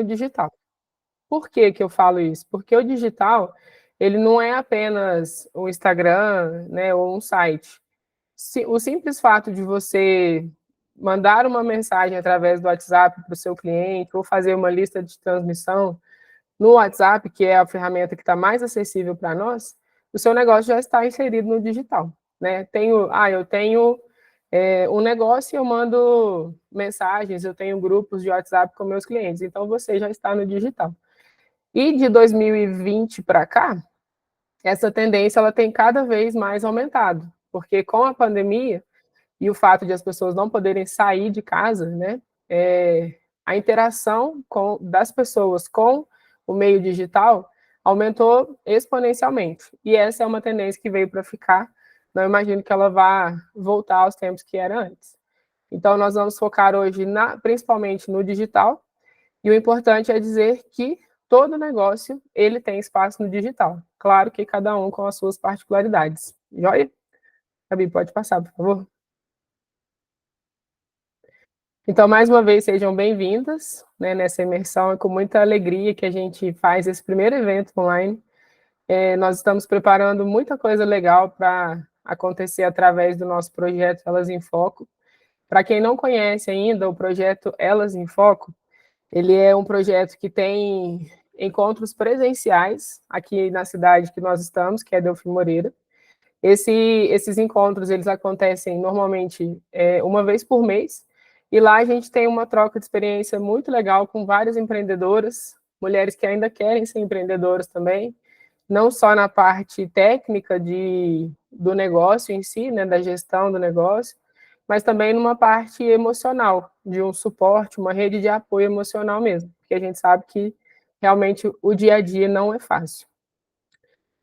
no digital. Por que que eu falo isso? Porque o digital, ele não é apenas o Instagram, né, ou um site. O simples fato de você mandar uma mensagem através do WhatsApp para o seu cliente ou fazer uma lista de transmissão no WhatsApp, que é a ferramenta que está mais acessível para nós, o seu negócio já está inserido no digital, né? Eu tenho um negócio e eu mando mensagens, eu tenho grupos de WhatsApp com meus clientes, então você já está no digital. E de 2020 para cá, essa tendência ela tem cada vez mais aumentado, porque com a pandemia e o fato de as pessoas não poderem sair de casa, né, a interação das pessoas com o meio digital aumentou exponencialmente. E essa é uma tendência que veio para ficar. Não imagino que ela vá voltar aos tempos que era antes. Então, nós vamos focar hoje principalmente no digital, e o importante é dizer que todo negócio ele tem espaço no digital. Claro que cada um com as suas particularidades. Joia? Gabi, pode passar, por favor. Então, mais uma vez, sejam bem-vindas, né, nessa imersão. É com muita alegria que a gente faz esse primeiro evento online. Nós estamos preparando muita coisa legal para acontecer através do nosso projeto Elas em Foco. Para quem não conhece ainda, o projeto Elas em Foco, ele é um projeto que tem encontros presenciais aqui na cidade que nós estamos, que é Delfim Moreira. Esses encontros, eles acontecem normalmente uma vez por mês, e lá a gente tem uma troca de experiência muito legal com várias empreendedoras, mulheres que ainda querem ser empreendedoras também, não só na parte técnica do negócio em si, né, da gestão do negócio, mas também numa parte emocional, de um suporte, uma rede de apoio emocional mesmo, porque a gente sabe que realmente o dia a dia não é fácil.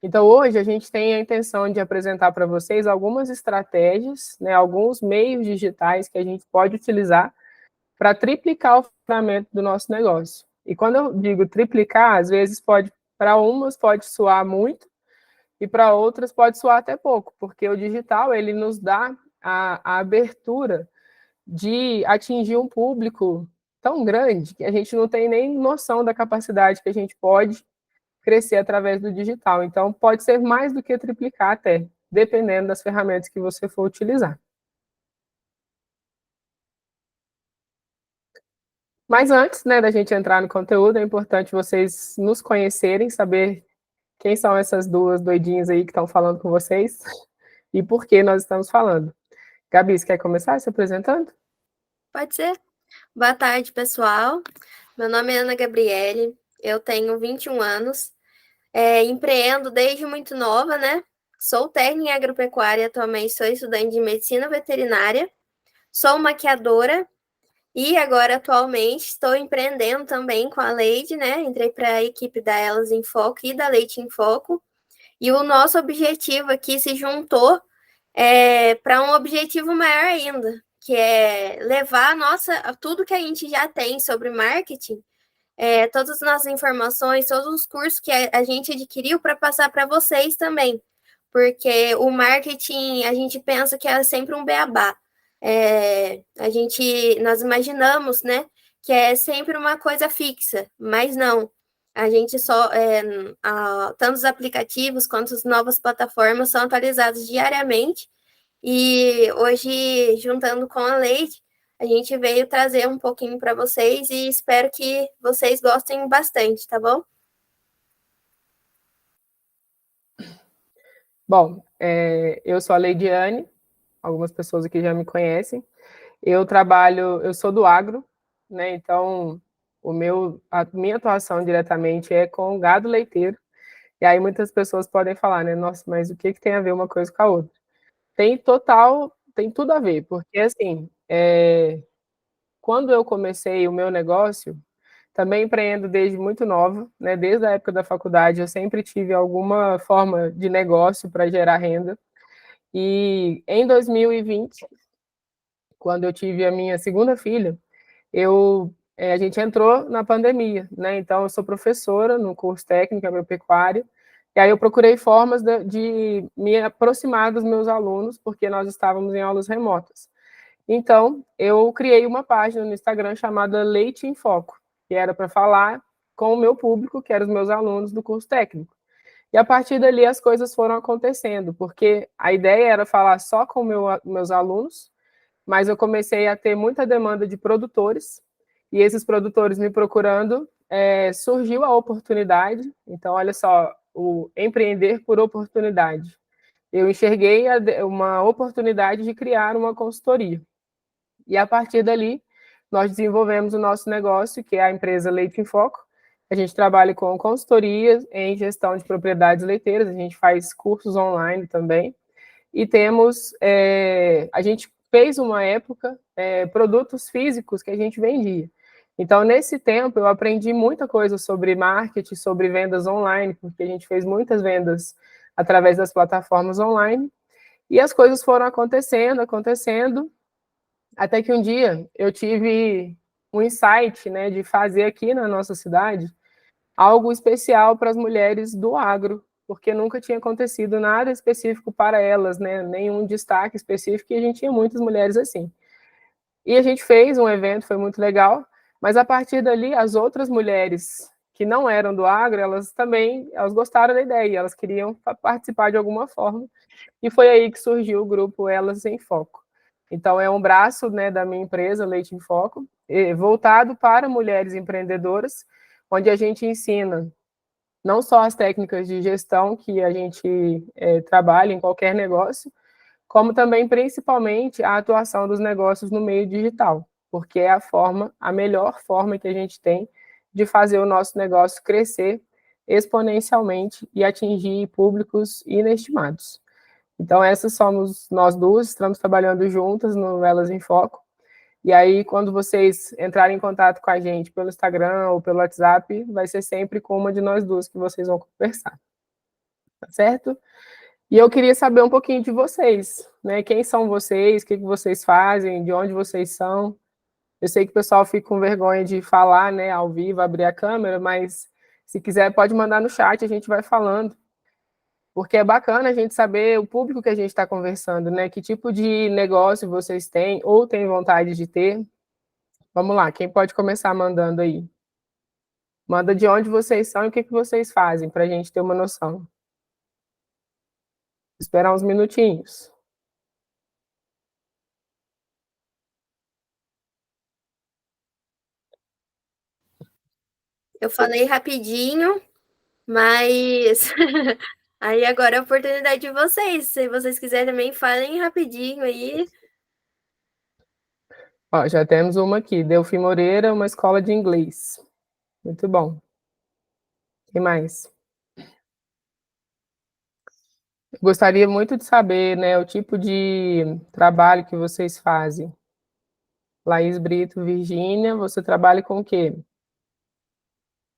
Então, hoje, a gente tem a intenção de apresentar para vocês algumas estratégias, né, alguns meios digitais que a gente pode utilizar para triplicar o faturamento do nosso negócio. E quando eu digo triplicar, às vezes para umas pode soar muito, e para outras pode soar até pouco, porque o digital ele nos dá a abertura de atingir um público tão grande que a gente não tem nem noção da capacidade que a gente pode crescer através do digital. Então, pode ser mais do que triplicar até, dependendo das ferramentas que você for utilizar. Mas antes, né, da gente entrar no conteúdo, é importante vocês nos conhecerem, saber quem são essas duas doidinhas aí que estão falando com vocês e por que nós estamos falando. Gabi, você quer começar se apresentando? Pode ser. Boa tarde, pessoal. Meu nome é Ana Gabriele, eu tenho 21 anos, empreendo desde muito nova, né? Sou técnica em agropecuária, atualmente sou estudante de medicina veterinária, sou maquiadora e agora atualmente estou empreendendo também com a Leide, né? Entrei para a equipe da Elas em Foco e da Leite em Foco. E o nosso objetivo aqui se juntou para um objetivo maior ainda, que é levar tudo que a gente já tem sobre marketing, todas as nossas informações, todos os cursos que a gente adquiriu para passar para vocês também. Porque o marketing, a gente pensa que é sempre um beabá. Nós imaginamos, né, que é sempre uma coisa fixa, mas não. A gente tanto os aplicativos quanto as novas plataformas são atualizados diariamente. E hoje, juntando com a Leite, a gente veio trazer um pouquinho para vocês e espero que vocês gostem bastante, tá bom? Bom, eu sou a Leidiane, algumas pessoas aqui já me conhecem. Eu sou do agro, né? Então, a minha atuação diretamente é com gado leiteiro. E aí muitas pessoas podem falar, né? Nossa, mas o que tem a ver uma coisa com a outra? Tem tudo a ver, porque assim, quando eu comecei o meu negócio, também empreendo desde muito nova, né? Desde a época da faculdade, eu sempre tive alguma forma de negócio para gerar renda. E em 2020, quando eu tive a minha segunda filha, a gente entrou na pandemia, né? Então, eu sou professora no curso técnico agropecuário, e aí eu procurei formas de me aproximar dos meus alunos, porque nós estávamos em aulas remotas. Então, eu criei uma página no Instagram chamada Leite em Foco. que era para falar com o meu público, que eram os meus alunos do curso técnico. E a partir dali as coisas foram acontecendo, porque a ideia era falar só com meus alunos, mas eu comecei a ter muita demanda de produtores, e esses produtores me procurando, surgiu a oportunidade. Então, olha só, o empreender por oportunidade. Eu enxerguei uma oportunidade de criar uma consultoria. E a partir dali, nós desenvolvemos o nosso negócio, que é a empresa Leite em Foco. A gente trabalha com consultoria em gestão de propriedades leiteiras, a gente faz cursos online também. E temos, a gente fez uma época, produtos físicos que a gente vendia. Então, nesse tempo, eu aprendi muita coisa sobre marketing, sobre vendas online, porque a gente fez muitas vendas através das plataformas online, e as coisas foram acontecendo, acontecendo, até que um dia eu tive um insight, né, de fazer aqui na nossa cidade algo especial para as mulheres do agro, porque nunca tinha acontecido nada específico para elas, né, nenhum destaque específico, e a gente tinha muitas mulheres assim. E a gente fez um evento, foi muito legal, mas a partir dali, as outras mulheres que não eram do agro, elas também, elas gostaram da ideia, elas queriam participar de alguma forma, e foi aí que surgiu o grupo Elas em Foco. Então, é um braço, né, da minha empresa, Leite em Foco, voltado para mulheres empreendedoras, onde a gente ensina não só as técnicas de gestão que a gente trabalha em qualquer negócio, como também, principalmente, a atuação dos negócios no meio digital, porque é a melhor forma que a gente tem de fazer o nosso negócio crescer exponencialmente e atingir públicos inestimados. Então, essas somos nós duas, estamos trabalhando juntas no Elas em Foco. E aí, quando vocês entrarem em contato com a gente pelo Instagram ou pelo WhatsApp, vai ser sempre com uma de nós duas que vocês vão conversar. Tá certo? E eu queria saber um pouquinho de vocês, né? Quem são vocês, o que vocês fazem, de onde vocês são. Eu sei que o pessoal fica com vergonha de falar, né, ao vivo, abrir a câmera, mas se quiser pode mandar no chat, a gente vai falando. Porque é bacana a gente saber o público que a gente está conversando, né? Que tipo de negócio vocês têm ou têm vontade de ter. Vamos lá, quem pode começar mandando aí? Manda de onde vocês são e o que vocês fazem, para a gente ter uma noção. Esperar uns minutinhos. Eu falei rapidinho, mas aí agora é a oportunidade de vocês. Se vocês quiserem também, falem rapidinho aí. Ó, já temos uma aqui, Delfim Moreira, uma escola de inglês. Muito bom. Quem mais? Gostaria muito de saber, né, o tipo de trabalho que vocês fazem. Laís Brito, Virgínia, você trabalha com o quê?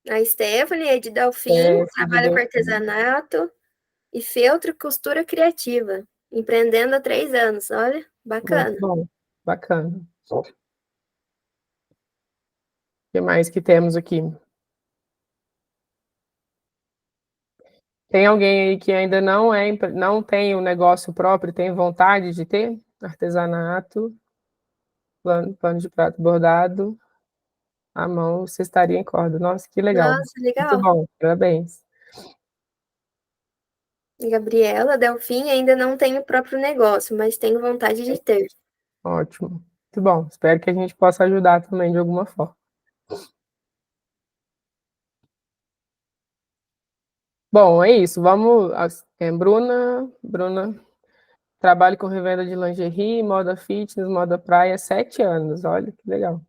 A Stephanie é de Delfim, De trabalha com artesanato e feltro e costura criativa. Empreendendo há 3 anos, olha, Muito bacana. bom, bacana. O que mais que temos aqui? Tem alguém aí que ainda não tem um negócio próprio, tem vontade de ter? Artesanato, pano de prato bordado, à mão, cestaria em corda. Nossa, que legal. Nossa, Muito legal. bom, parabéns. Gabriela, Delfim ainda não tem o próprio negócio, mas tenho vontade de ter. Ótimo. Muito bom. Espero que a gente possa ajudar também de alguma forma. Bom, é isso. Vamos. Bruna, trabalho com revenda de lingerie, moda fitness, moda praia, 7 anos. Olha que legal.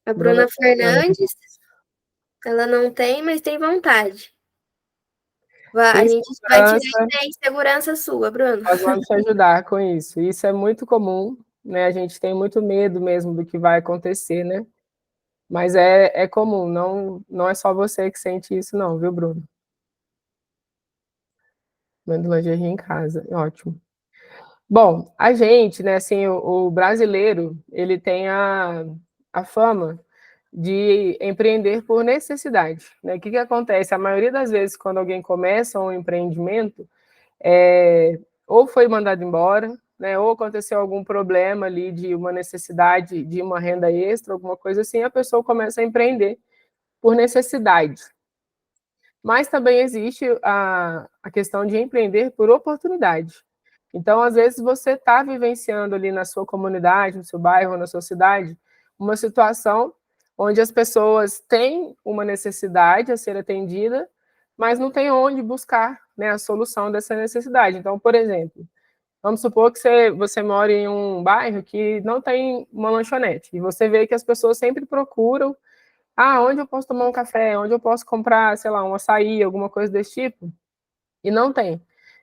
A Bruna Bruna Fernandes, ela não tem, mas tem vontade. A tem gente vai tirar segurança, a insegurança sua, Bruno. nós vamos te ajudar com isso. Isso é muito comum, né? A gente tem muito medo mesmo do que vai acontecer, né? Mas é comum, não é só você que sente isso, não, viu, Bruno? Manda lingerie em casa, ótimo. Bom, a gente, né, assim, o brasileiro, ele tem a fama de empreender por necessidade, né? O que acontece? A maioria das vezes, quando alguém começa um empreendimento, ou foi mandado embora, né, ou aconteceu algum problema ali de uma necessidade de uma renda extra, alguma coisa assim, a pessoa começa a empreender por necessidade. Mas também existe a questão de empreender por oportunidade. Então, às vezes, você está vivenciando ali na sua comunidade, no seu bairro, na sua cidade, uma situação onde as pessoas têm uma necessidade a ser atendida, mas não tem onde buscar, né, a solução dessa necessidade. Então, por exemplo, vamos supor que você mora em um bairro que não tem uma lanchonete, e você vê que as pessoas sempre procuram onde eu posso tomar um café, onde eu posso comprar, sei lá, um açaí, alguma coisa desse tipo, e não tem.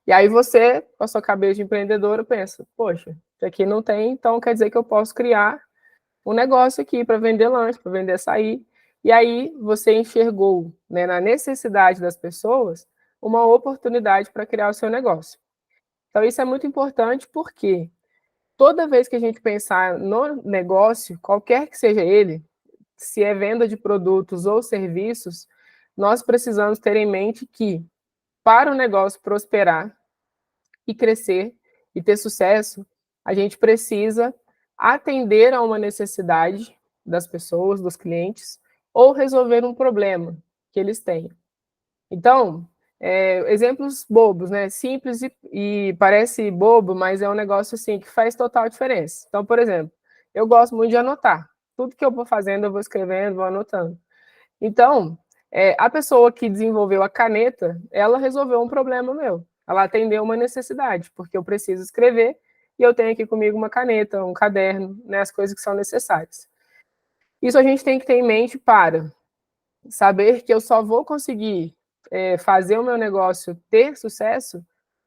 E aí você, com a sua cabeça de empreendedora, pensa, poxa, isso aqui não tem, então quer dizer que eu posso criar um negócio aqui para vender lanche, para vender açaí. E aí você enxergou, né, na necessidade das pessoas uma oportunidade para criar o seu negócio. Então isso é muito importante porque toda vez que a gente pensar no negócio, qualquer que seja ele, se é venda de produtos ou serviços, nós precisamos ter em mente que, para o negócio prosperar e crescer e ter sucesso, a gente precisa atender a uma necessidade das pessoas, dos clientes, ou resolver um problema que eles têm. Então, exemplos bobos, né? Simples e parece bobo, mas é um negócio assim que faz total diferença. Então, por exemplo, eu gosto muito de anotar. Tudo que eu vou fazendo, eu vou escrevendo, vou anotando. Então, a pessoa que desenvolveu a caneta, ela resolveu um problema meu. Ela atendeu uma necessidade, porque eu preciso escrever e eu tenho aqui comigo uma caneta, um caderno, né, as coisas que são necessárias. Isso a gente tem que ter em mente para saber que eu só vou conseguir fazer o meu negócio ter sucesso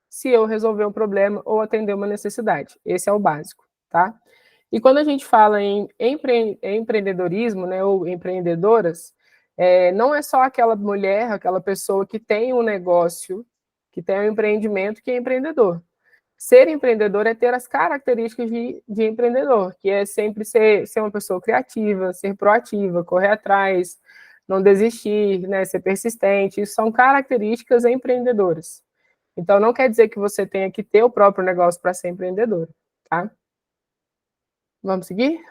se eu resolver um problema ou atender uma necessidade. Esse é o básico, tá? E quando a gente fala em empreendedorismo, né, ou empreendedoras, não é só aquela mulher, aquela pessoa que tem um negócio, que tem um empreendimento, que é empreendedor. Ser empreendedor é ter as características de empreendedor, que é sempre ser uma pessoa criativa, ser proativa, correr atrás, não desistir, né, ser persistente. Isso são características empreendedoras. Então, não quer dizer que você tenha que ter o próprio negócio para ser empreendedor, tá? Vamos seguir?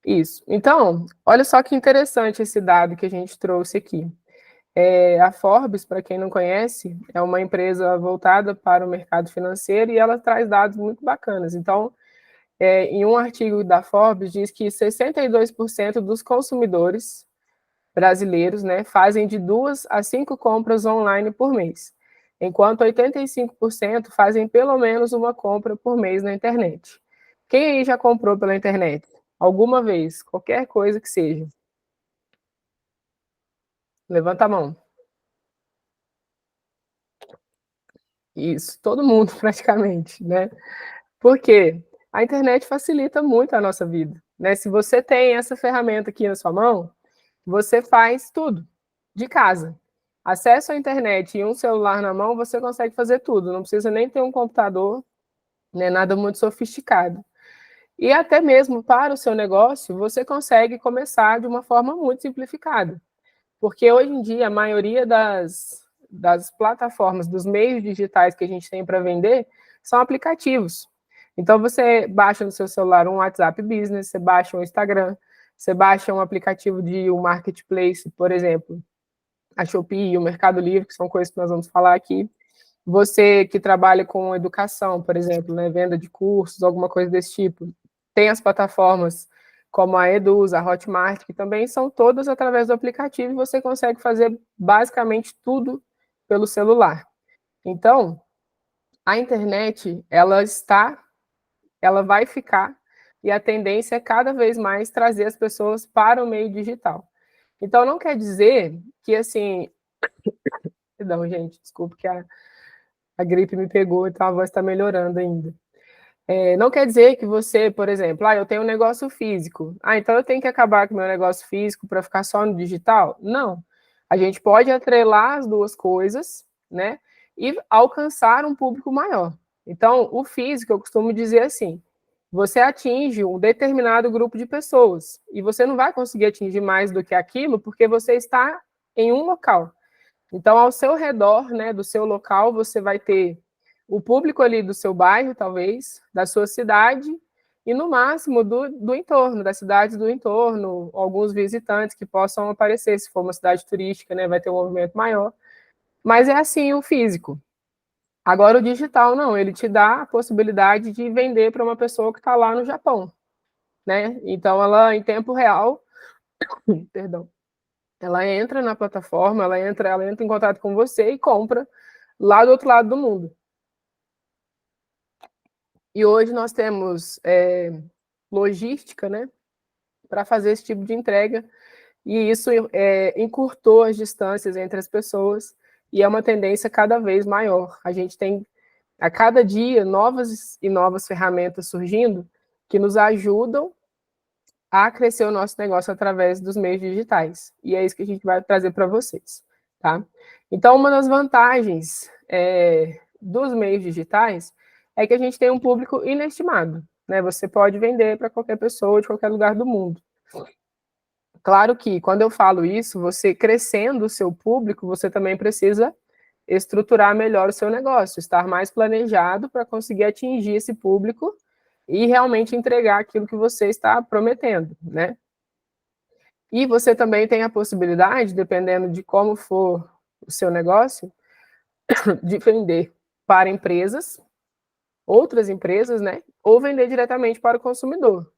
Isso. Então, olha só que interessante esse dado que a gente trouxe aqui. A Forbes, para quem não conhece, é uma empresa voltada para o mercado financeiro e ela traz dados muito bacanas. Então, em um artigo da Forbes, diz que 62% dos consumidores brasileiros, né, fazem de 2 a 5 compras online por mês, enquanto 85% fazem pelo menos uma compra por mês na internet. Quem aí já comprou pela internet? Alguma vez, qualquer coisa que seja. Levanta a mão. Isso, todo mundo praticamente, né? Por quê? A internet facilita muito a nossa vida, né? Se você tem essa ferramenta aqui na sua mão, você faz tudo de casa. Acesso à internet e um celular na mão, você consegue fazer tudo, não precisa nem ter um computador, né, nada muito sofisticado. E até mesmo para o seu negócio, você consegue começar de uma forma muito simplificada. Porque hoje em dia, a maioria das plataformas, dos meios digitais que a gente tem para vender, são aplicativos. Então, você baixa no seu celular um WhatsApp Business, você baixa um Instagram, você baixa um aplicativo de um marketplace, por exemplo, a Shopee e o Mercado Livre, que são coisas que nós vamos falar aqui. Você que trabalha com educação, por exemplo, né, venda de cursos, alguma coisa desse tipo, tem as plataformas como a Eduz, a Hotmart, que também são todas através do aplicativo e você consegue fazer basicamente tudo pelo celular. Então, a internet, ela vai ficar, e a tendência é cada vez mais trazer as pessoas para o meio digital. Então, não quer dizer que, assim... Perdão, gente, desculpa que a gripe me pegou, então a voz está melhorando ainda. Não quer dizer que você, por exemplo, eu tenho um negócio físico, então eu tenho que acabar com o meu negócio físico para ficar só no digital? Não. A gente pode atrelar as duas coisas, né, e alcançar um público maior. Então, o físico, eu costumo dizer assim, você atinge um determinado grupo de pessoas, e você não vai conseguir atingir mais do que aquilo, porque você está em um local. Então, ao seu redor, né, do seu local, você vai ter o público ali do seu bairro, talvez, da sua cidade, e no máximo do entorno, das cidades do entorno, alguns visitantes que possam aparecer, se for uma cidade turística, né, vai ter um movimento maior. Mas é assim o físico. Agora o digital não, ele te dá a possibilidade de vender para uma pessoa que está lá no Japão, né? Então ela, em tempo real, perdão, ela entra na plataforma, ela entra em contato com você e compra lá do outro lado do mundo. E hoje nós temos logística, né, para fazer esse tipo de entrega, e isso encurtou as distâncias entre as pessoas, e é uma tendência cada vez maior. A gente tem, a cada dia, novas e novas ferramentas surgindo que nos ajudam a crescer o nosso negócio através dos meios digitais. E é isso que a gente vai trazer para vocês, tá? Então, uma das vantagens dos meios digitais é que a gente tem um público inestimado, né? Você pode vender para qualquer pessoa de qualquer lugar do mundo. Claro que, quando eu falo isso, você crescendo o seu público, você também precisa estruturar melhor o seu negócio, estar mais planejado para conseguir atingir esse público e realmente entregar aquilo que você está prometendo, né? E você também tem a possibilidade, dependendo de como for o seu negócio, de vender para empresas, outras empresas, né? Ou vender diretamente para o consumidor.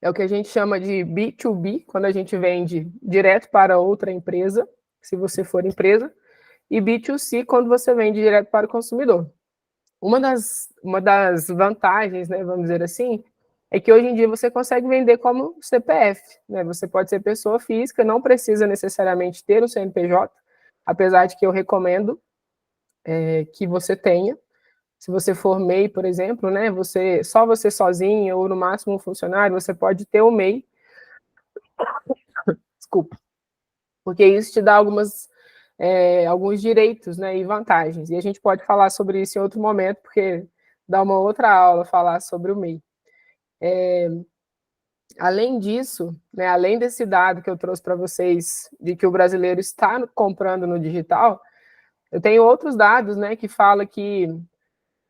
É o que a gente chama de B2B, quando a gente vende direto para outra empresa, se você for empresa, e B2C, quando você vende direto para o consumidor. Uma das vantagens, né, vamos dizer assim, é que hoje em dia você consegue vender como CPF, né? Você pode ser pessoa física, não precisa necessariamente ter o CNPJ, apesar de que eu recomendo que você tenha. Se você for MEI, por exemplo, né, só você sozinho ou no máximo um funcionário, você pode ter o MEI, desculpa, porque isso te dá alguns direitos, né, e vantagens. E a gente pode falar sobre isso em outro momento, porque dá uma outra aula falar sobre o MEI. Além disso, né, além desse dado que eu trouxe para vocês, de que o brasileiro está comprando no digital, eu tenho outros dados, né, que falam que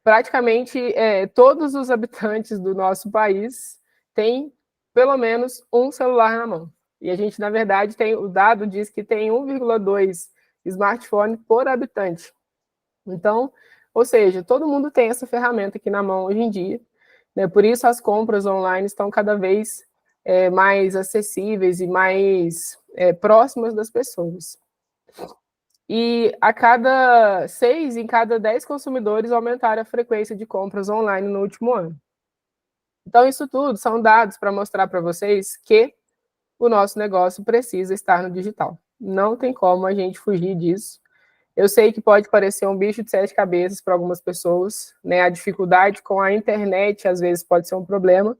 praticamente todos os habitantes do nosso país têm pelo menos um celular na mão. E a gente, na verdade, o dado diz que tem 1,2 smartphone por habitante. Então, ou seja, todo mundo tem essa ferramenta aqui na mão hoje em dia, né? Por isso as compras online estão cada vez mais acessíveis e mais próximas das pessoas. E a cada 6 em cada 10 consumidores aumentaram a frequência de compras online no último ano. Então, isso tudo são dados para mostrar para vocês que o nosso negócio precisa estar no digital. Não tem como a gente fugir disso. Eu sei que pode parecer um bicho de 7 cabeças para algumas pessoas, né? A dificuldade com a internet, às vezes, pode ser um problema,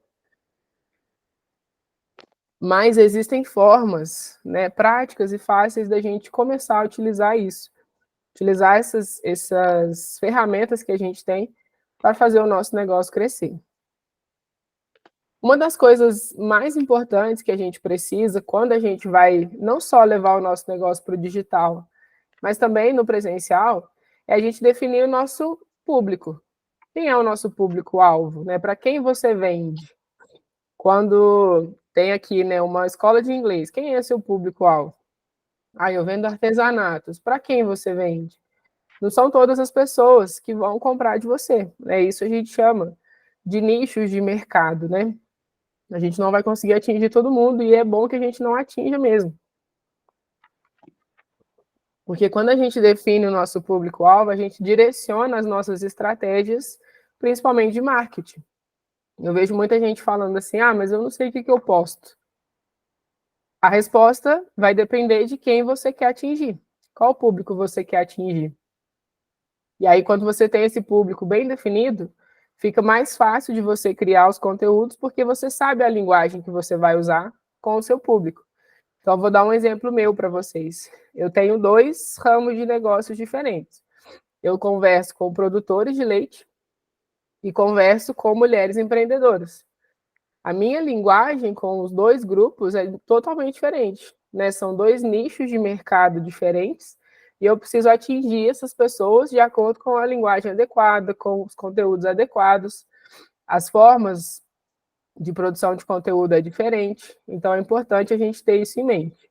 mas existem formas, né, práticas e fáceis da gente começar a utilizar isso. Utilizar essas ferramentas que a gente tem para fazer o nosso negócio crescer. Uma das coisas mais importantes que a gente precisa quando a gente vai não só levar o nosso negócio para o digital, mas também no presencial, é a gente definir o nosso público. Quem é o nosso público-alvo, né? Para quem você vende? Quando tem aqui, né, uma escola de inglês, quem é seu público-alvo? Ah, eu vendo artesanatos. Para quem você vende? Não são todas as pessoas que vão comprar de você. É isso a gente chama de nichos de mercado, né? A gente não vai conseguir atingir todo mundo e é bom que a gente não atinja mesmo. Porque quando a gente define o nosso público-alvo, a gente direciona as nossas estratégias, principalmente de marketing. Eu vejo muita gente falando assim, mas eu não sei o que eu posto. A resposta vai depender de quem você quer atingir. Qual público você quer atingir? E aí, quando você tem esse público bem definido, fica mais fácil de você criar os conteúdos, porque você sabe a linguagem que você vai usar com o seu público. Então, vou dar um exemplo meu para vocês. Eu tenho 2 ramos de negócios diferentes. Eu converso com produtores de leite e converso com mulheres empreendedoras. A minha linguagem com os 2 grupos é totalmente diferente. né? São dois nichos de mercado diferentes, e eu preciso atingir essas pessoas de acordo com a linguagem adequada, com os conteúdos adequados, as formas de produção de conteúdo é diferente, então é importante a gente ter isso em mente.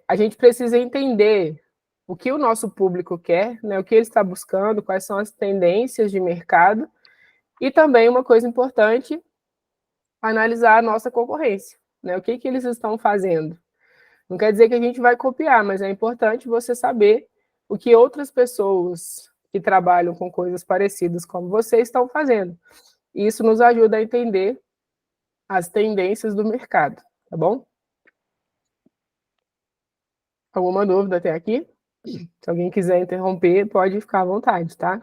A gente precisa entender o que o nosso público quer, né, o que ele está buscando, quais são as tendências de mercado, e também uma coisa importante, analisar a nossa concorrência, né, o que eles estão fazendo. Não quer dizer que a gente vai copiar, mas é importante você saber o que outras pessoas que trabalham com coisas parecidas como você estão fazendo. Isso nos ajuda a entender as tendências do mercado, tá bom? Alguma dúvida até aqui? Se alguém quiser interromper, pode ficar à vontade, tá?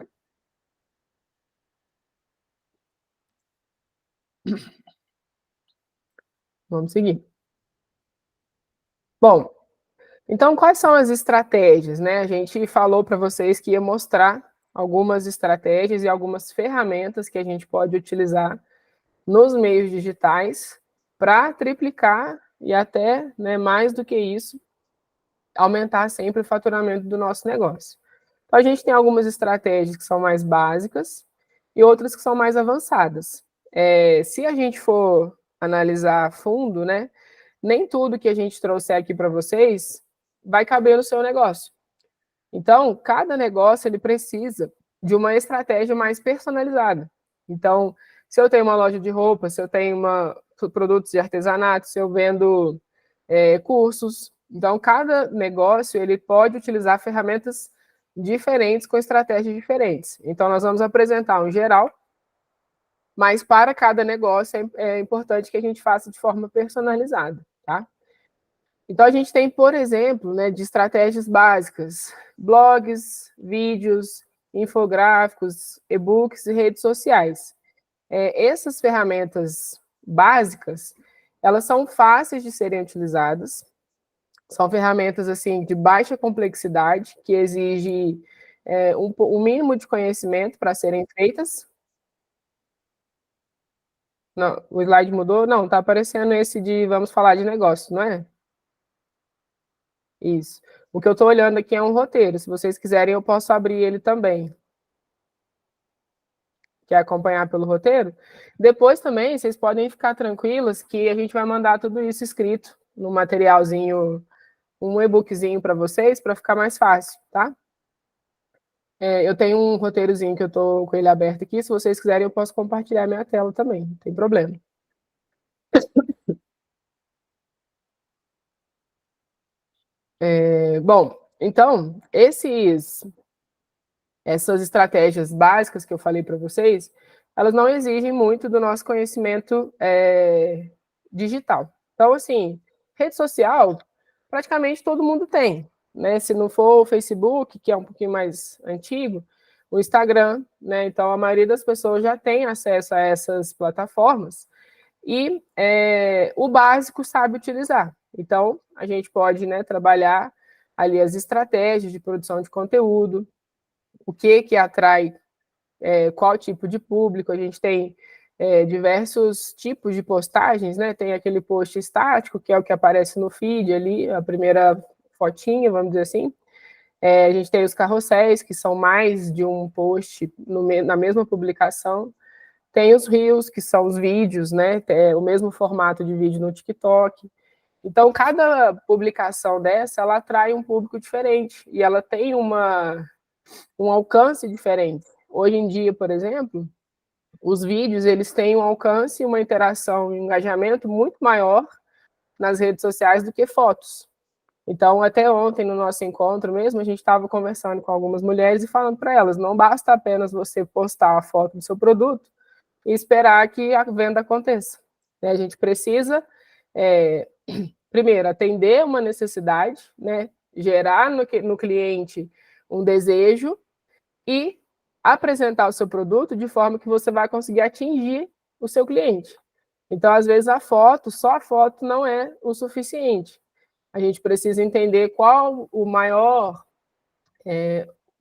Vamos seguir. Bom, então quais são as estratégias, né? A gente falou para vocês que ia mostrar algumas estratégias e algumas ferramentas que a gente pode utilizar nos meios digitais para triplicar e até, né, mais do que isso, aumentar sempre o faturamento do nosso negócio. Então, a gente tem algumas estratégias que são mais básicas e outras que são mais avançadas. Se a gente for analisar a fundo, né, nem tudo que a gente trouxer aqui para vocês vai caber no seu negócio. Então, cada negócio ele precisa de uma estratégia mais personalizada. Então, se eu tenho uma loja de roupas, se eu tenho produtos de artesanato, se eu vendo cursos, então cada negócio ele pode utilizar ferramentas diferentes com estratégias diferentes. Então, nós vamos apresentar um geral, mas para cada negócio é importante que a gente faça de forma personalizada, tá? Então, a gente tem, por exemplo, né, de estratégias básicas, blogs, vídeos, infográficos, e-books e redes sociais. Essas ferramentas básicas, elas são fáceis de serem utilizadas, são ferramentas assim de baixa complexidade, que exigem um mínimo de conhecimento para serem feitas. Não, o slide mudou? Não, está aparecendo esse de vamos falar de negócio, não é? Isso. O que eu estou olhando aqui é um roteiro. Se vocês quiserem, eu posso abrir ele também. Quer acompanhar pelo roteiro? Depois também, vocês podem ficar tranquilos que a gente vai mandar tudo isso escrito no materialzinho, um e-bookzinho para vocês, para ficar mais fácil, tá? Eu tenho um roteirozinho que eu estou com ele aberto aqui. Se vocês quiserem, eu posso compartilhar minha tela também, não tem problema. Bom, então, essas estratégias básicas que eu falei para vocês, elas não exigem muito do nosso conhecimento digital. Então, assim, rede social, praticamente todo mundo tem, né? Se não for o Facebook, que é um pouquinho mais antigo, o Instagram, né? Então, a maioria das pessoas já tem acesso a essas plataformas e o básico sabe utilizar. Então, a gente pode, né, trabalhar ali as estratégias de produção de conteúdo, o que atrai qual tipo de público. A gente tem diversos tipos de postagens, né? Tem aquele post estático, que é o que aparece no feed ali, a primeira fotinha, vamos dizer assim. A gente tem os carrosséis, que são mais de um post na mesma publicação. Tem os reels, que são os vídeos, né? O mesmo formato de vídeo no TikTok. Então, cada publicação dessa, ela atrai um público diferente e ela tem um alcance diferente. Hoje em dia, por exemplo, os vídeos eles têm um alcance, uma interação e um engajamento muito maior nas redes sociais do que fotos. Então, até ontem, no nosso encontro mesmo, a gente estava conversando com algumas mulheres e falando para elas, não basta apenas você postar a foto do seu produto e esperar que a venda aconteça. A gente precisa, primeiro, atender uma necessidade, né? Gerar no cliente um desejo e apresentar o seu produto de forma que você vai conseguir atingir o seu cliente. Então, às vezes, só a foto não é o suficiente. A gente precisa entender qual o maior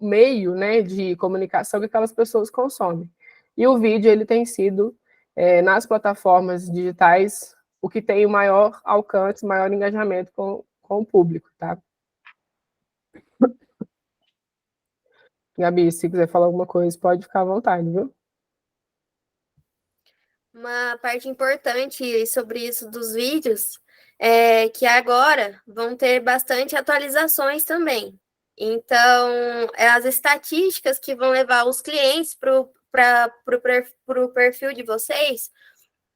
meio, né, de comunicação que aquelas pessoas consomem. E o vídeo ele tem sido, nas plataformas digitais, o que tem o maior alcance, maior engajamento com o público, tá? Gabi, se quiser falar alguma coisa, pode ficar à vontade, viu? Uma parte importante sobre isso dos vídeos é que agora vão ter bastante atualizações também. Então, as estatísticas que vão levar os clientes para o perfil de vocês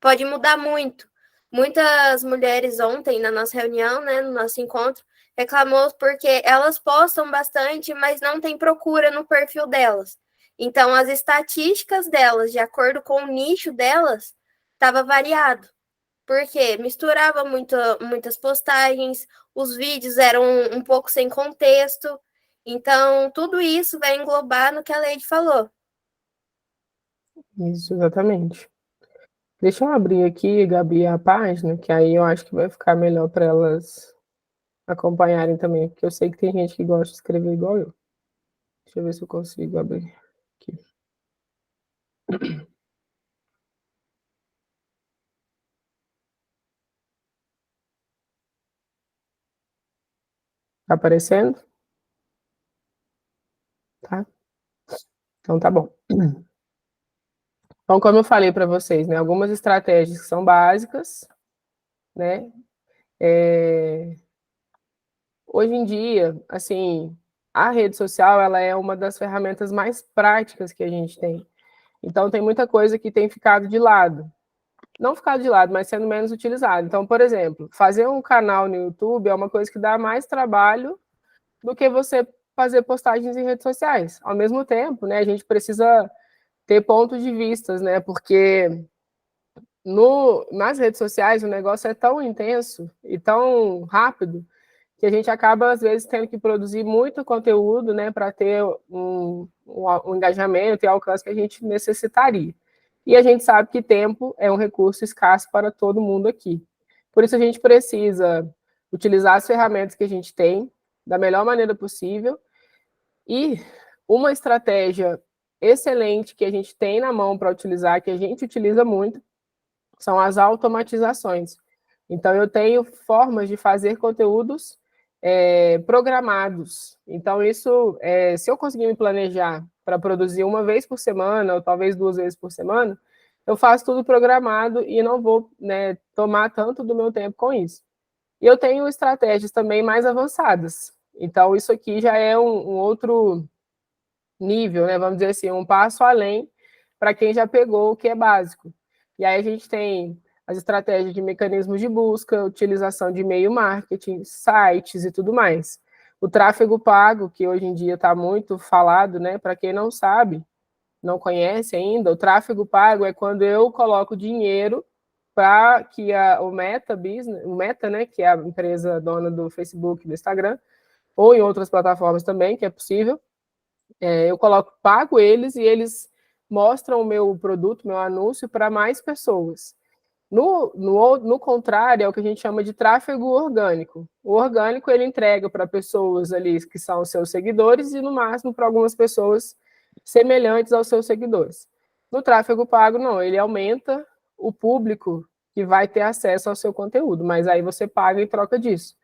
pode mudar muito. Muitas mulheres ontem, na nossa reunião, né, no nosso encontro, reclamou porque elas postam bastante, mas não tem procura no perfil delas. Então, as estatísticas delas, de acordo com o nicho delas, estava variado. Porque misturava muitas postagens, os vídeos eram um pouco sem contexto. Então, tudo isso vai englobar no que a Leide falou. Isso, exatamente. Deixa eu abrir aqui, Gabi, a página, que aí eu acho que vai ficar melhor para elas acompanharem também, porque eu sei que tem gente que gosta de escrever igual eu. Deixa eu ver se eu consigo abrir aqui. Tá aparecendo? Tá? Então tá bom. Então, como eu falei para vocês, né, algumas estratégias que são básicas, né? Hoje em dia, assim, a rede social, ela é uma das ferramentas mais práticas que a gente tem. Então, tem muita coisa que tem ficado de lado. Não ficado de lado, mas sendo menos utilizado. Então, por exemplo, fazer um canal no YouTube é uma coisa que dá mais trabalho do que você fazer postagens em redes sociais. Ao mesmo tempo, né, a gente precisa ter pontos de vistas, né? Porque nas redes sociais o negócio é tão intenso e tão rápido que a gente acaba, às vezes, tendo que produzir muito conteúdo, né, para ter um engajamento e alcance que a gente necessitaria. E a gente sabe que tempo é um recurso escasso para todo mundo aqui. Por isso, a gente precisa utilizar as ferramentas que a gente tem da melhor maneira possível. E uma estratégia excelente que a gente tem na mão para utilizar, que a gente utiliza muito, são as automatizações. Então, eu tenho formas de fazer conteúdos programados. Então, isso, se eu conseguir me planejar para produzir uma vez por semana, ou talvez 2 vezes por semana, eu faço tudo programado e não vou, né, tomar tanto do meu tempo com isso. E eu tenho estratégias também mais avançadas. Então, isso aqui já é um outro nível, né? Vamos dizer assim, um passo além para quem já pegou o que é básico. E aí a gente tem as estratégias de mecanismos de busca, utilização de e-mail marketing, sites e tudo mais. O tráfego pago, que hoje em dia está muito falado, né? Para quem não sabe, não conhece ainda, o tráfego pago é quando eu coloco dinheiro para que o Meta Business, o Meta, né, que é a empresa dona do Facebook e do Instagram, ou em outras plataformas também, que é possível, eu pago eles e eles mostram o meu produto, meu anúncio para mais pessoas. No contrário, é o que a gente chama de tráfego orgânico. O orgânico, ele entrega para pessoas ali que são seus seguidores e, no máximo, para algumas pessoas semelhantes aos seus seguidores. No tráfego pago, não, ele aumenta o público que vai ter acesso ao seu conteúdo, mas aí você paga em troca disso.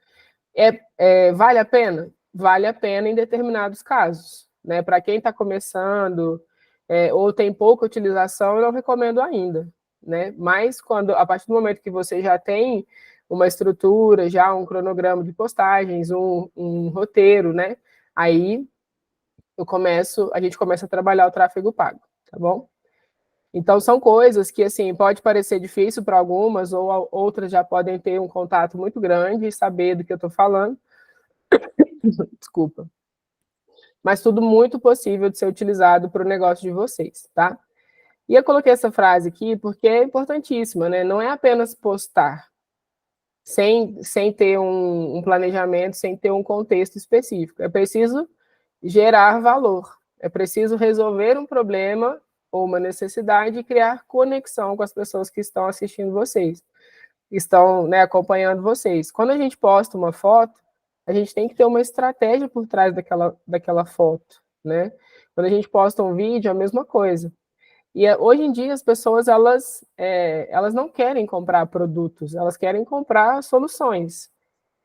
Vale a pena? Vale a pena em determinados casos. Né? Para quem está começando ou tem pouca utilização, eu não recomendo ainda. Né? Mas a partir do momento que você já tem uma estrutura, já um cronograma de postagens, um roteiro, né? Aí a gente começa a trabalhar o tráfego pago, tá bom? Então, são coisas que, assim, pode parecer difícil para algumas, ou outras já podem ter um contato muito grande e saber do que eu estou falando. Desculpa. Mas tudo muito possível de ser utilizado para o negócio de vocês, tá? E eu coloquei essa frase aqui porque é importantíssima, né? Não é apenas postar, sem ter um planejamento, sem ter um contexto específico. É preciso gerar valor. É preciso resolver um problema ou uma necessidade e criar conexão com as pessoas que estão assistindo vocês, estão, né, acompanhando vocês. Quando a gente posta uma foto, a gente tem que ter uma estratégia por trás daquela foto, né? Quando a gente posta um vídeo, é a mesma coisa. E hoje em dia as pessoas elas não querem comprar produtos, elas querem comprar soluções.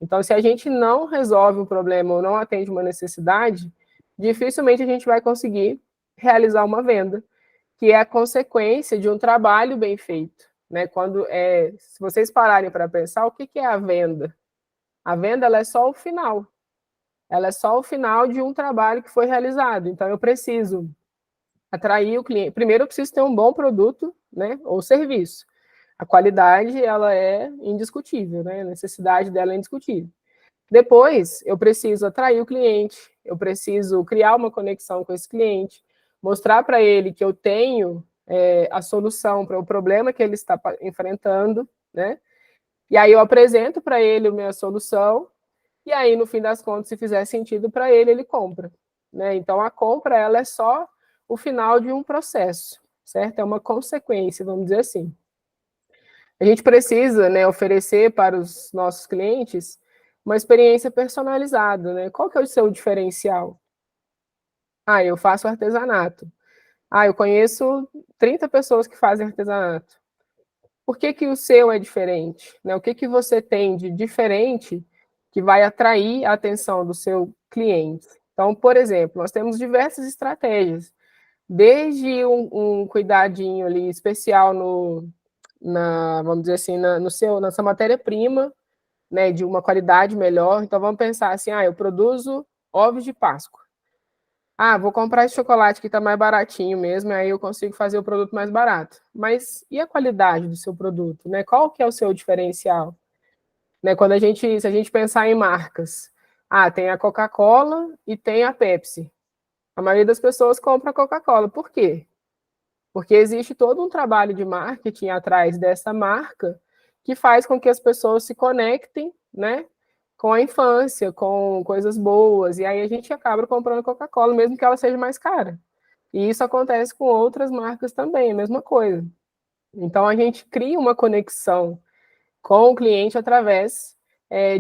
Então, se a gente não resolve um problema ou não atende uma necessidade, dificilmente a gente vai conseguir realizar uma venda, que é a consequência de um trabalho bem feito, né? Se vocês pararem para pensar, o que é a venda? A venda ela é só o final. Ela é só o final de um trabalho que foi realizado. Então, eu preciso atrair o cliente. Primeiro, eu preciso ter um bom produto, né, ou serviço. A qualidade, ela é indiscutível, né? A necessidade dela é indiscutível. Depois, eu preciso atrair o cliente, eu preciso criar uma conexão com esse cliente, mostrar para ele que eu tenho a solução para o problema que ele está enfrentando, né? E aí eu apresento para ele a minha solução, e aí, no fim das contas, se fizer sentido para ele, ele compra, né? Então, a compra, ela é só o final de um processo, certo? É uma consequência, vamos dizer assim. A gente precisa, né, oferecer para os nossos clientes uma experiência personalizada, né? Qual que é o seu diferencial? Ah, eu faço artesanato. Ah, eu conheço 30 pessoas que fazem artesanato. Por que que o seu é diferente? Né? O que que você tem de diferente que vai atrair a atenção do seu cliente? Então, por exemplo, nós temos diversas estratégias, desde um cuidadinho ali especial vamos dizer assim, na sua matéria-prima, né, de uma qualidade melhor. Então, vamos pensar assim, eu produzo ovos de Páscoa. Vou comprar esse chocolate que está mais baratinho mesmo, aí eu consigo fazer o produto mais barato. Mas e a qualidade do seu produto, né? Qual que é o seu diferencial? Né, se a gente pensar em marcas, tem a Coca-Cola e tem a Pepsi. A maioria das pessoas compra a Coca-Cola. Por quê? Porque existe todo um trabalho de marketing atrás dessa marca que faz com que as pessoas se conectem, né, com a infância, com coisas boas, e aí a gente acaba comprando Coca-Cola, mesmo que ela seja mais cara. E isso acontece com outras marcas também, a mesma coisa. Então a gente cria uma conexão com o cliente através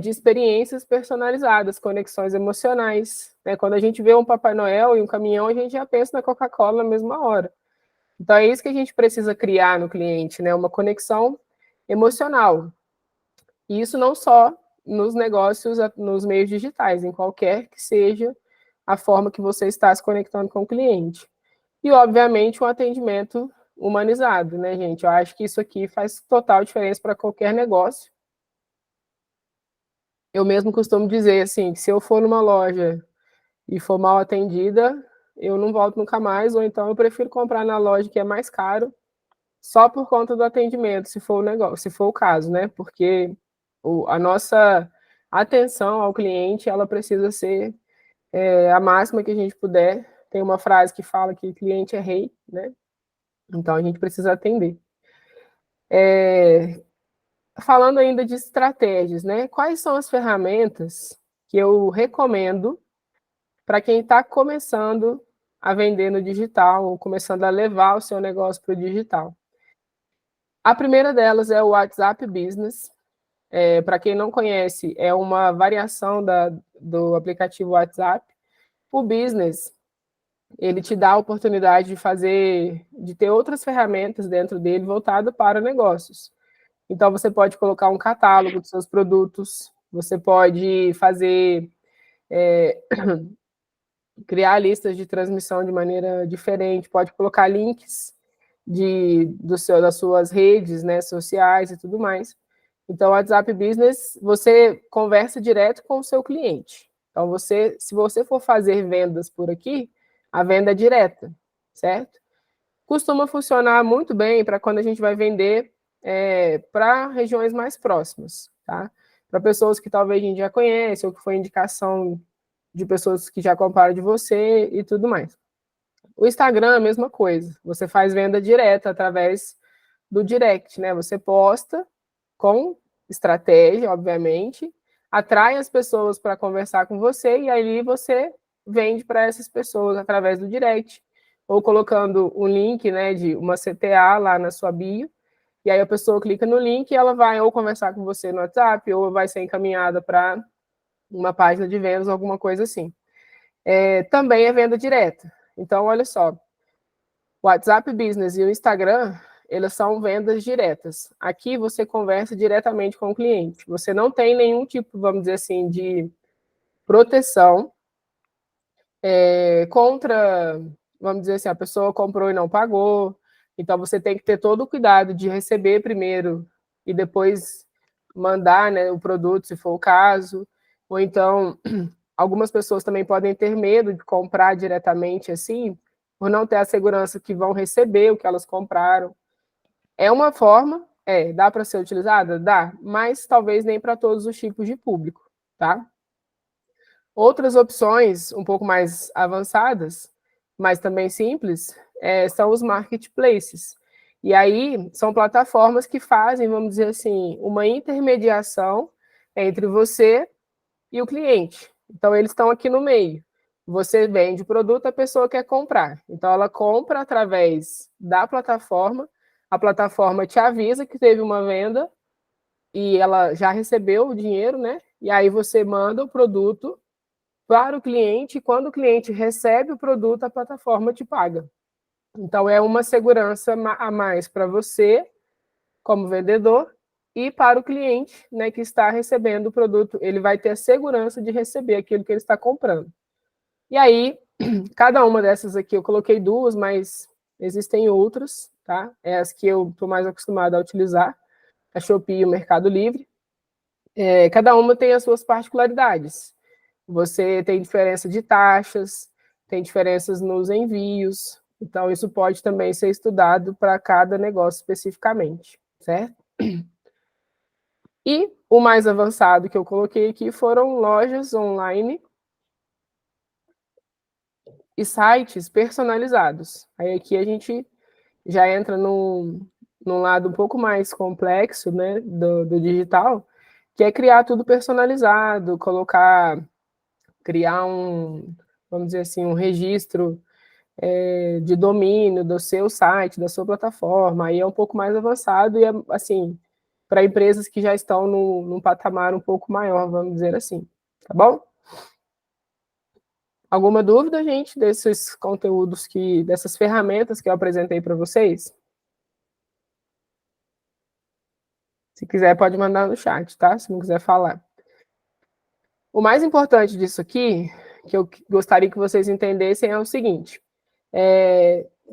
de experiências personalizadas, conexões emocionais. Né? Quando a gente vê um Papai Noel e um caminhão, a gente já pensa na Coca-Cola na mesma hora. Então, é isso que a gente precisa criar no cliente, né? Uma conexão emocional. E isso não só nos negócios, nos meios digitais, em qualquer que seja a forma que você está se conectando com o cliente. E, obviamente, um atendimento humanizado, né, gente? Eu acho que isso aqui faz total diferença para qualquer negócio. Eu mesmo costumo dizer, assim, que se eu for numa loja e for mal atendida, eu não volto nunca mais, ou então eu prefiro comprar na loja que é mais caro, só por conta do atendimento, se for o negócio, se for o caso, né? Porque a nossa atenção ao cliente, ela precisa ser a máxima que a gente puder. Tem uma frase que fala que cliente é rei, né? Então a gente precisa atender. Falando ainda de estratégias, né? Quais são as ferramentas que eu recomendo para quem está começando a vender no digital, ou começando a levar o seu negócio para o digital? A primeira delas é o WhatsApp Business. Para quem não conhece, é uma variação do aplicativo WhatsApp. O Business, ele te dá a oportunidade de ter outras ferramentas dentro dele voltado para negócios. Então, você pode colocar um catálogo dos seus produtos, você pode criar listas de transmissão de maneira diferente, pode colocar links das suas redes, né, sociais e tudo mais. Então, o WhatsApp Business, você conversa direto com o seu cliente. Então, se você for fazer vendas por aqui, a venda é direta, certo? Costuma funcionar muito bem para quando a gente vai vender para regiões mais próximas, tá? Para pessoas que talvez a gente já conhece, ou que foi indicação de pessoas que já compraram de você e tudo mais. O Instagram é a mesma coisa. Você faz venda direta através do direct, né? Você posta com estratégia, obviamente, atrai as pessoas para conversar com você e aí você vende para essas pessoas através do direct, ou colocando um link, né, de uma CTA lá na sua bio, e aí a pessoa clica no link e ela vai ou conversar com você no WhatsApp, ou vai ser encaminhada para uma página de vendas, alguma coisa assim. Também é venda direta. Então, olha só, O WhatsApp Business e o Instagram, elas são vendas diretas. Aqui você conversa diretamente com o cliente. Você não tem nenhum tipo, vamos dizer assim, de proteção contra, vamos dizer assim, a pessoa comprou e não pagou. Então você tem que ter todo o cuidado de receber primeiro e depois mandar, né, o produto, se for o caso. Ou então, algumas pessoas também podem ter medo de comprar diretamente assim, por não ter a segurança que vão receber o que elas compraram. É uma forma, dá para ser utilizada? Dá, mas talvez nem para todos os tipos de público, tá? Outras opções, um pouco mais avançadas, mas também simples, são os marketplaces. E aí, são plataformas que fazem, vamos dizer assim, uma intermediação entre você e o cliente. Então, eles estão aqui no meio. Você vende o produto, a pessoa quer comprar. Então, ela compra através da plataforma, a plataforma te avisa que teve uma venda e ela já recebeu o dinheiro, né? E aí você manda o produto para o cliente, e quando o cliente recebe o produto, a plataforma te paga. Então, é uma segurança a mais para você, como vendedor, e para o cliente, né, que está recebendo o produto. Ele vai ter a segurança de receber aquilo que ele está comprando. E aí, cada uma dessas aqui, eu coloquei duas, mas existem outras, tá? É as que eu estou mais acostumada a utilizar, a Shopee e o Mercado Livre. Cada uma tem as suas particularidades. Você tem diferença de taxas, tem diferenças nos envios, então isso pode também ser estudado para cada negócio especificamente, certo? E o mais avançado que eu coloquei aqui foram lojas online e sites personalizados. Aí aqui a gente já entra num lado um pouco mais complexo, né, do digital, que é criar tudo personalizado, criar vamos dizer assim, um registro de domínio do seu site, da sua plataforma, aí é um pouco mais avançado e, assim, para empresas que já estão num patamar um pouco maior, vamos dizer assim, tá bom? Alguma dúvida, gente, desses conteúdos, dessas ferramentas que eu apresentei para vocês? Se quiser, pode mandar no chat, tá? Se não quiser falar. O mais importante disso aqui, que eu gostaria que vocês entendessem, é o seguinte: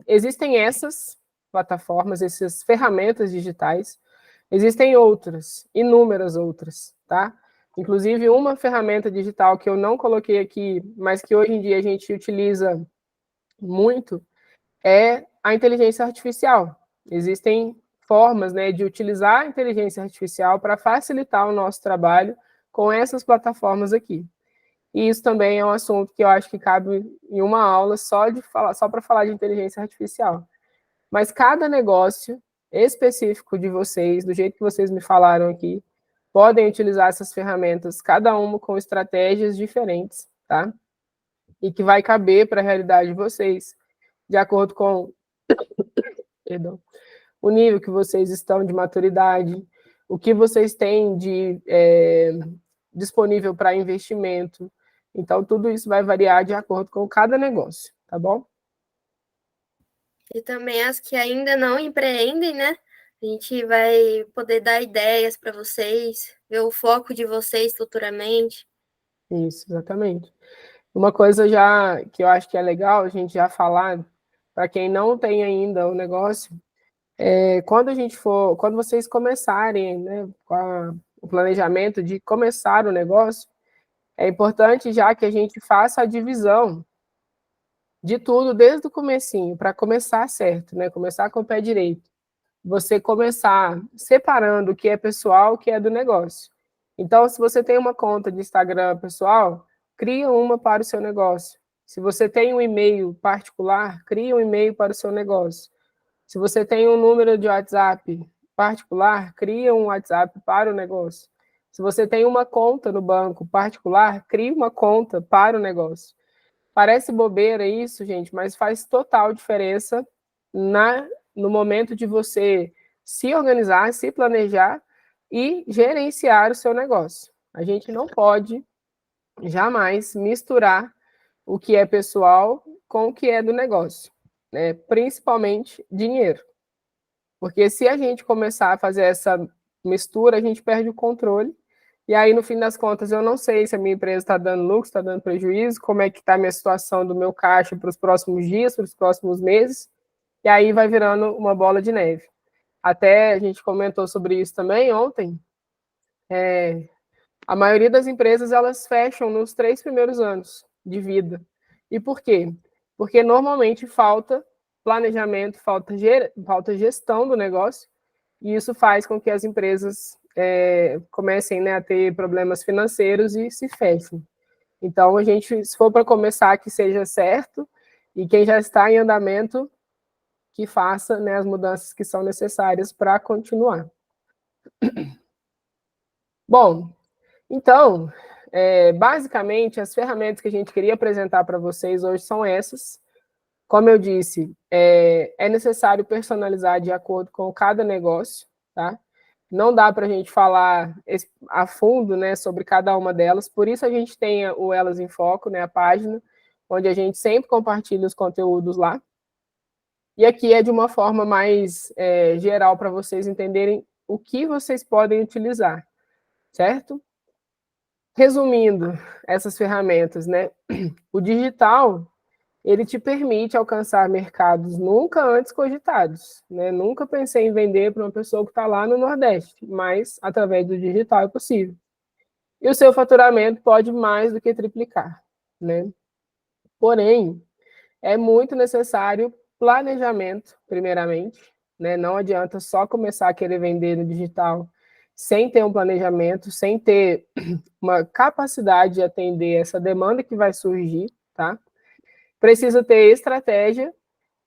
existem essas plataformas, essas ferramentas digitais, existem outras, inúmeras outras, tá? Inclusive, uma ferramenta digital que eu não coloquei aqui, mas que hoje em dia a gente utiliza muito, é a inteligência artificial. Existem formas, né, de utilizar a inteligência artificial para facilitar o nosso trabalho com essas plataformas aqui. E isso também é um assunto que eu acho que cabe em uma aula só para falar de inteligência artificial. Mas cada negócio específico de vocês, do jeito que vocês me falaram aqui, podem utilizar essas ferramentas, cada uma com estratégias diferentes, tá? E que vai caber para a realidade de vocês, de acordo com o nível que vocês estão de maturidade, o que vocês têm de disponível para investimento. Então, tudo isso vai variar de acordo com cada negócio, tá bom? E também as que ainda não empreendem, né? A gente vai poder dar ideias para vocês, ver o foco de vocês futuramente. Isso, exatamente. Uma coisa já que eu acho que é legal a gente já falar, para quem não tem ainda o negócio, quando vocês começarem, né, com o planejamento de começar o negócio, é importante já que a gente faça a divisão de tudo desde o comecinho, para começar certo, né? Começar com o pé direito. Você começar separando o que é pessoal, o que é do negócio. Então, se você tem uma conta de Instagram pessoal, cria uma para o seu negócio. Se você tem um e-mail particular, cria um e-mail para o seu negócio. Se você tem um número de WhatsApp particular, cria um WhatsApp para o negócio. Se você tem uma conta no banco particular, cria uma conta para o negócio. Parece bobeira isso, gente, mas faz total diferença no momento de você se organizar, se planejar e gerenciar o seu negócio. A gente não pode jamais misturar o que é pessoal com o que é do negócio. né? Principalmente dinheiro. Porque se a gente começar a fazer essa mistura, a gente perde o controle. E aí, no fim das contas, eu não sei se a minha empresa está dando lucro, está dando prejuízo, como é que está a minha situação do meu caixa para os próximos dias, para os próximos meses. E aí vai virando uma bola de neve. Até a gente comentou sobre isso também ontem. A maioria das empresas, elas fecham nos 3 primeiros anos de vida. E por quê? Porque normalmente falta planejamento, falta gestão do negócio, e isso faz com que as empresas comecem, né, a ter problemas financeiros e se fechem. Então, a gente, se for para começar, que seja certo, e quem já está em andamento, que faça, né, as mudanças que são necessárias para continuar. Bom, então, basicamente, as ferramentas que a gente queria apresentar para vocês hoje são essas. Como eu disse, é necessário personalizar de acordo com cada negócio, tá? Não dá para a gente falar a fundo, né, sobre cada uma delas, por isso a gente tem o Elas em Foco, né, a página, onde a gente sempre compartilha os conteúdos lá. E aqui é de uma forma mais geral para vocês entenderem o que vocês podem utilizar, certo? Resumindo essas ferramentas, né? O digital, ele te permite alcançar mercados nunca antes cogitados, né? Nunca pensei em vender para uma pessoa que está lá no Nordeste, mas através do digital é possível. E o seu faturamento pode mais do que triplicar, né? Porém, é muito necessário planejamento, primeiramente, né? Não adianta só começar a querer vender no digital sem ter um planejamento, sem ter uma capacidade de atender essa demanda que vai surgir, tá? Precisa ter estratégia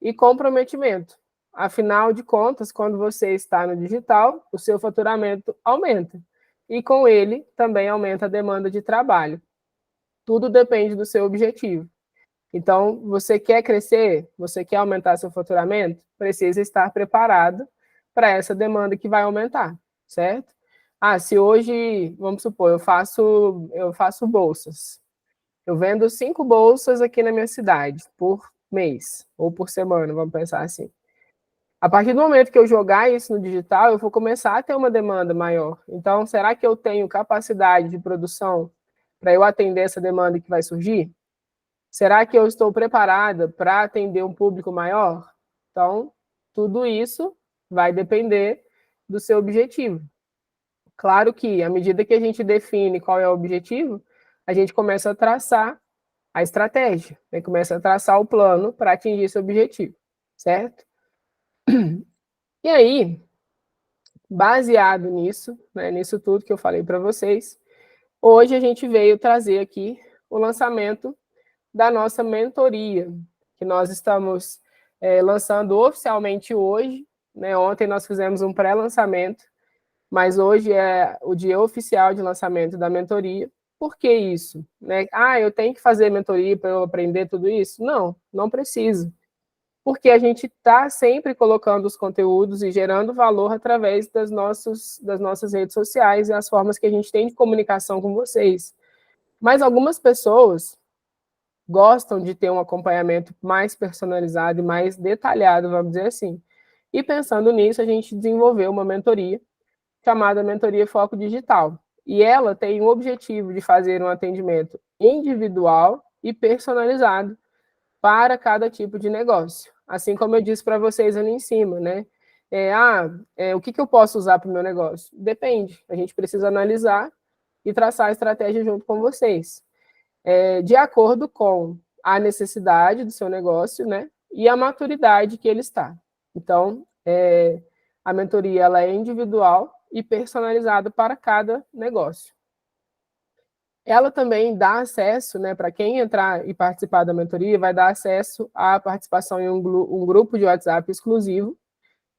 e comprometimento. Afinal de contas, quando você está no digital, o seu faturamento aumenta. E com ele também aumenta a demanda de trabalho. Tudo depende do seu objetivo. Então, você quer crescer? Você quer aumentar seu faturamento? Precisa estar preparado para essa demanda que vai aumentar, certo? Se hoje, vamos supor, eu faço bolsas. Eu vendo 5 bolsas aqui na minha cidade, por mês, ou por semana, vamos pensar assim. A partir do momento que eu jogar isso no digital, eu vou começar a ter uma demanda maior. Então, será que eu tenho capacidade de produção para eu atender essa demanda que vai surgir? Será que eu estou preparada para atender um público maior? Então, tudo isso vai depender do seu objetivo. Claro que, à medida que a gente define qual é o objetivo, a gente começa a traçar a estratégia, né? Começa a traçar o plano para atingir esse objetivo, certo? E aí, baseado nisso, né, nisso tudo que eu falei para vocês, hoje a gente veio trazer aqui o lançamento da nossa mentoria, que nós estamos lançando oficialmente hoje, né? Ontem nós fizemos um pré-lançamento, mas hoje é o dia oficial de lançamento da mentoria. Por que isso? Né? Eu tenho que fazer mentoria para eu aprender tudo isso? Não, não precisa. Porque a gente está sempre colocando os conteúdos e gerando valor através das nossas redes sociais e as formas que a gente tem de comunicação com vocês. Mas algumas pessoas gostam de ter um acompanhamento mais personalizado e mais detalhado, vamos dizer assim. E pensando nisso, a gente desenvolveu uma mentoria chamada Mentoria Foco Digital. E ela tem o objetivo de fazer um atendimento individual e personalizado para cada tipo de negócio. Assim como eu disse para vocês ali em cima, né? O que eu posso usar para o meu negócio? Depende. A gente precisa analisar e traçar a estratégia junto com vocês. De acordo com a necessidade do seu negócio, né? E a maturidade que ele está. Então, a mentoria ela é individual e personalizada para cada negócio. Ela também dá acesso, né, para quem entrar e participar da mentoria, vai dar acesso à participação em um grupo de WhatsApp exclusivo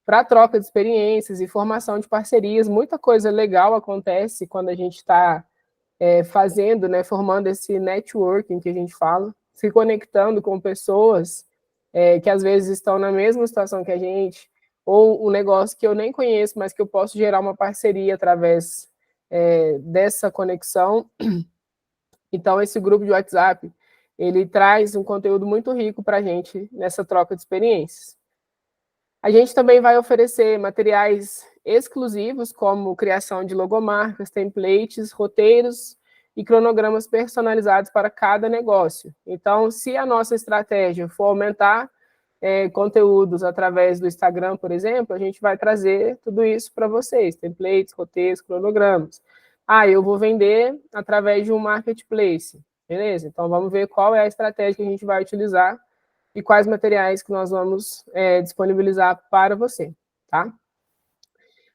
para troca de experiências e formação de parcerias. Muita coisa legal acontece quando a gente está fazendo, né, formando esse networking que a gente fala, se conectando com pessoas que às vezes estão na mesma situação que a gente, ou um negócio que eu nem conheço, mas que eu posso gerar uma parceria através dessa conexão. Então, esse grupo de WhatsApp, ele traz um conteúdo muito rico para a gente nessa troca de experiências. A gente também vai oferecer materiais exclusivos, como criação de logomarcas, templates, roteiros e cronogramas personalizados para cada negócio. Então, se a nossa estratégia for aumentar conteúdos através do Instagram, por exemplo, a gente vai trazer tudo isso para vocês, templates, roteiros, cronogramas. Ah, eu vou vender através de um marketplace, beleza? Então, vamos ver qual é a estratégia que a gente vai utilizar e quais materiais que nós vamos disponibilizar para você, tá?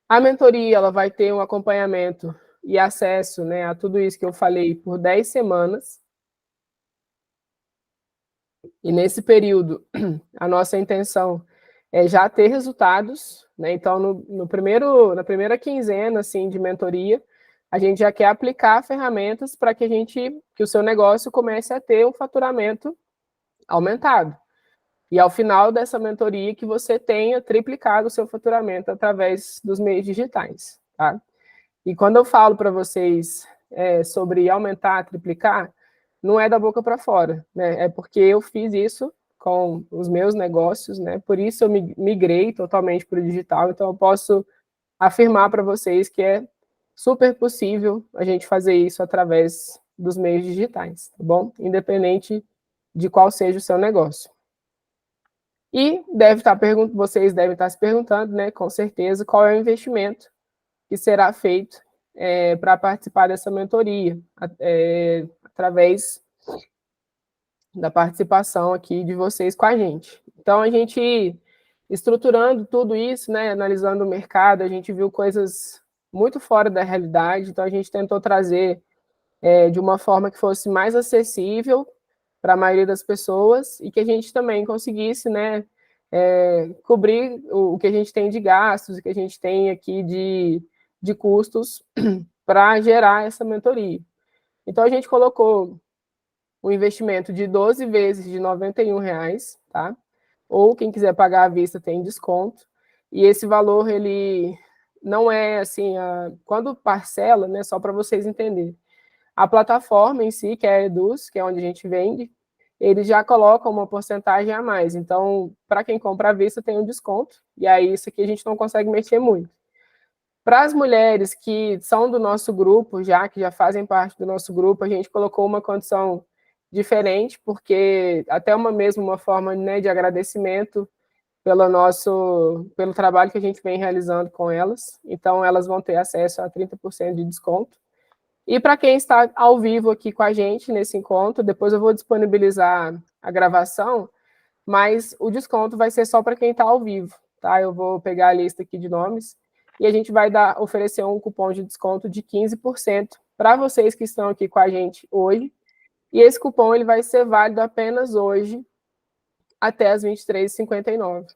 A mentoria, ela vai ter um acompanhamento e acesso, né, a tudo isso que eu falei por 10 semanas. E nesse período, a nossa intenção é já ter resultados, né? Então, na primeira quinzena assim, de mentoria, a gente já quer aplicar ferramentas para que o seu negócio comece a ter um faturamento aumentado. E ao final dessa mentoria, que você tenha triplicado o seu faturamento através dos meios digitais, tá? E quando eu falo para vocês sobre aumentar, triplicar, não é da boca para fora, né? É porque eu fiz isso com os meus negócios, né? Por isso eu migrei totalmente para o digital, então eu posso afirmar para vocês que é super possível a gente fazer isso através dos meios digitais, tá bom? Independente de qual seja o seu negócio. E vocês devem estar se perguntando, né, com certeza, qual é o investimento que será feito para participar dessa mentoria, através da participação aqui de vocês com a gente. Então, a gente, estruturando tudo isso, né, analisando o mercado, a gente viu coisas muito fora da realidade, então a gente tentou trazer de uma forma que fosse mais acessível para a maioria das pessoas e que a gente também conseguisse, né, cobrir o que a gente tem de gastos, o que a gente tem aqui de custos para gerar essa mentoria. Então, a gente colocou um investimento de 12 vezes de R$ 91, tá? Ou quem quiser pagar à vista tem desconto. E esse valor, ele não é assim, quando parcela, né, só para vocês entenderem. A plataforma em si, que é a Eduz, que é onde a gente vende, eles já colocam uma porcentagem a mais. Então, para quem compra à vista, tem um desconto. E aí, isso aqui a gente não consegue mexer muito. Para as mulheres que são do nosso grupo, que já fazem parte do nosso grupo, a gente colocou uma condição diferente, porque até uma forma, né, de agradecimento pelo trabalho que a gente vem realizando com elas. Então, elas vão ter acesso a 30% de desconto. E para quem está ao vivo aqui com a gente nesse encontro, depois eu vou disponibilizar a gravação, mas o desconto vai ser só para quem está ao vivo, tá? Eu vou pegar a lista aqui de nomes e a gente vai oferecer um cupom de desconto de 15% para vocês que estão aqui com a gente hoje. E esse cupom ele vai ser válido apenas hoje, até as 23h59.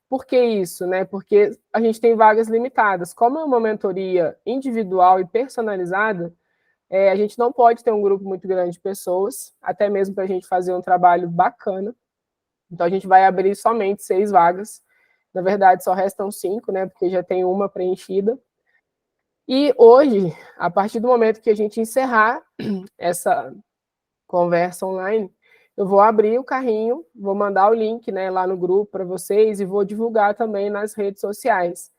Por que isso, né? Porque a gente tem vagas limitadas. Como é uma mentoria individual e personalizada, a gente não pode ter um grupo muito grande de pessoas, até mesmo para a gente fazer um trabalho bacana. Então, a gente vai abrir somente 6 vagas. Na verdade, só restam 5, né? Porque já tem uma preenchida. E hoje, a partir do momento que a gente encerrar essa conversa online, eu vou abrir o carrinho, vou mandar o link, né, lá no grupo para vocês e vou divulgar também nas redes sociais.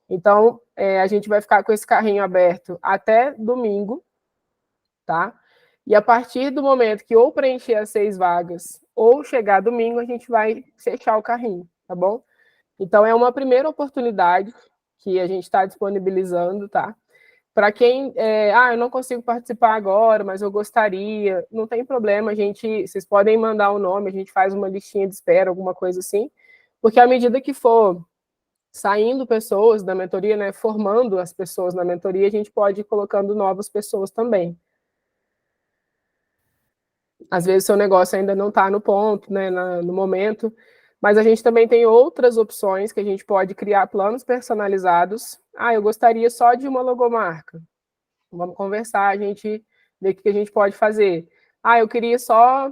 Então, a gente vai ficar com esse carrinho aberto até domingo, tá? E a partir do momento que ou preencher as 6 vagas ou chegar domingo, a gente vai fechar o carrinho, tá bom? Então, é uma primeira oportunidade que a gente está disponibilizando, tá? Para quem, eu não consigo participar agora, mas eu gostaria, não tem problema, vocês podem mandar o nome, a gente faz uma listinha de espera, alguma coisa assim, porque à medida que for saindo pessoas da mentoria, né, formando as pessoas na mentoria, a gente pode ir colocando novas pessoas também. Às vezes o seu negócio ainda não está no ponto, né, no momento, mas a gente também tem outras opções que a gente pode criar planos personalizados. Eu gostaria só de uma logomarca. Vamos conversar, a gente ver o que a gente pode fazer. Eu queria só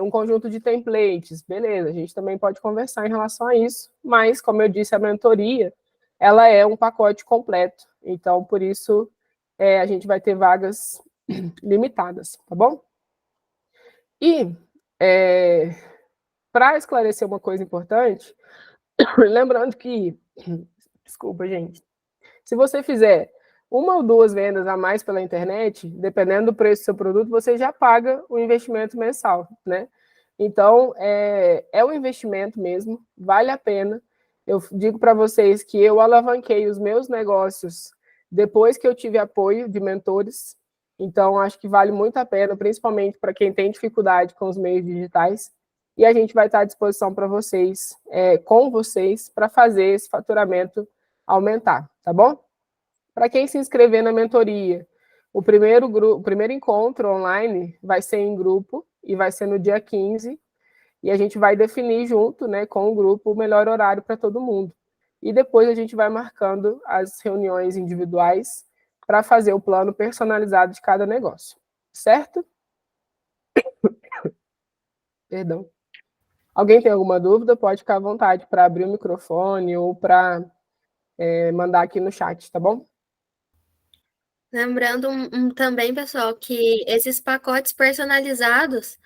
um conjunto de templates. Beleza, a gente também pode conversar em relação a isso, mas, como eu disse, a mentoria, ela é um pacote completo. Então, por isso, a gente vai ter vagas limitadas, tá bom? E, para esclarecer uma coisa importante, lembrando que, desculpa, gente, se você fizer uma ou duas vendas a mais pela internet, dependendo do preço do seu produto, você já paga o investimento mensal, né? Então, é um investimento mesmo, vale a pena. Eu digo para vocês que eu alavanquei os meus negócios depois que eu tive apoio de mentores, então acho que vale muito a pena, principalmente para quem tem dificuldade com os meios digitais, e a gente vai estar à disposição para vocês, com vocês, para fazer esse faturamento aumentar, tá bom? Para quem se inscrever na mentoria, o primeiro encontro online vai ser em grupo e vai ser no dia 15, e a gente vai definir junto, né, com o grupo, o melhor horário para todo mundo. E depois a gente vai marcando as reuniões individuais para fazer o plano personalizado de cada negócio, certo? Perdão. Alguém tem alguma dúvida? Pode ficar à vontade para abrir o microfone ou para mandar aqui no chat, tá bom? Lembrando também, pessoal, que esses pacotes personalizados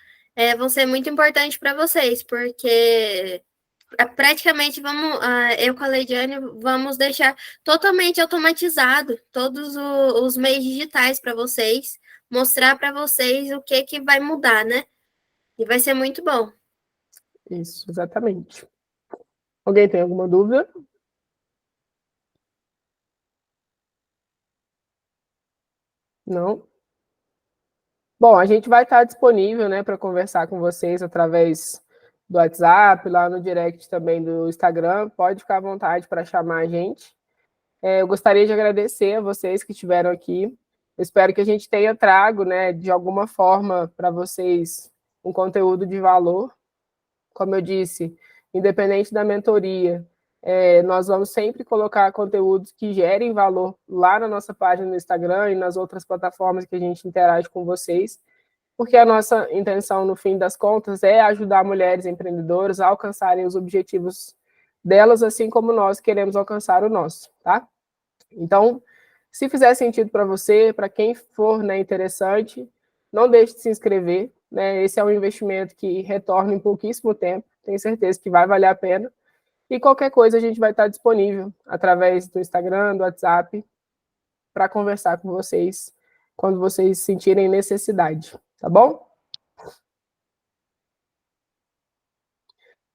vão ser muito importantes para vocês, porque praticamente eu com a Leidiane vamos deixar totalmente automatizado todos os meios digitais para vocês, mostrar para vocês o que vai mudar, né? E vai ser muito bom. Isso, exatamente. Alguém tem alguma dúvida? Não? Bom, a gente vai estar disponível, né, para conversar com vocês através do WhatsApp, lá no direct também do Instagram. Pode ficar à vontade para chamar a gente. Eu gostaria de agradecer a vocês que estiveram aqui. Eu espero que a gente tenha trago, né, de alguma forma para vocês um conteúdo de valor. Como eu disse, independente da mentoria, nós vamos sempre colocar conteúdos que gerem valor lá na nossa página no Instagram e nas outras plataformas que a gente interage com vocês, porque a nossa intenção, no fim das contas, é ajudar mulheres empreendedoras a alcançarem os objetivos delas, assim como nós queremos alcançar o nosso, tá? Então, se fizer sentido para você, para quem for, né, interessante, não deixe de se inscrever, né? Esse é um investimento que retorna em pouquíssimo tempo, tenho certeza que vai valer a pena. E qualquer coisa a gente vai estar disponível através do Instagram, do WhatsApp, para conversar com vocês quando vocês sentirem necessidade, tá bom?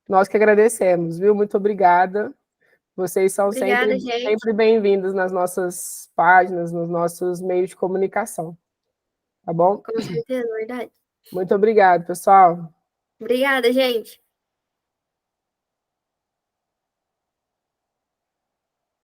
Nós que agradecemos, viu? Muito obrigada. Vocês são Obrigada, gente. sempre bem-vindos nas nossas páginas, nos nossos meios de comunicação, tá bom? Com certeza, verdade. Muito obrigado, pessoal. Obrigada, gente.